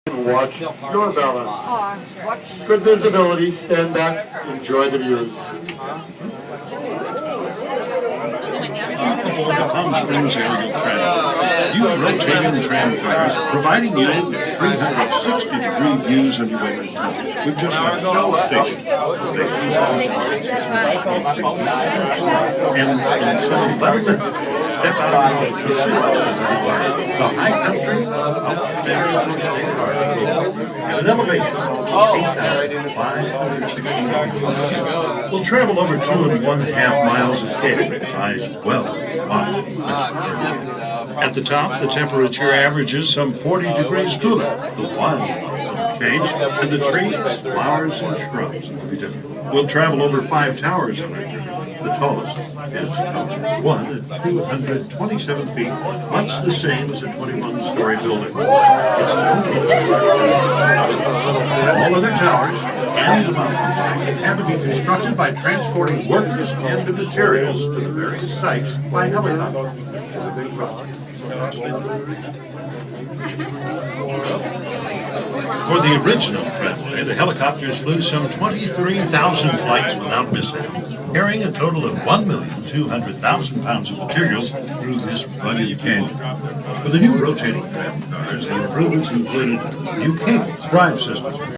Watch your balance. Good visibility, stand back, enjoy the views. Aboard the Palm Springs aerial tram. Use rotating tram cars, providing you with 360-degree views of your way to town with just one station. And in some 11 minutes, step out of the the high country of very at an elevation of 8,560 We'll travel over 2.5 miles of cable by 12 miles. At the top, the temperature averages some 40 degrees cooler. The wildlife will change, and the trees, flowers, and shrubs will be different. We'll travel over 5 towers on our journey. The tallest is one at 227 feet, much the same as a 21-story building. It's all other towers and the mountain have to be constructed by transporting workers and the materials to the various sites by helicopter. It's a big project. For the original tramway, the helicopters flew some 23,000 flights without mishap, carrying a total of 1,200,000 pounds of materials through this rugged canyon. For the new rotating tram cars, the improvements included new cable drive systems,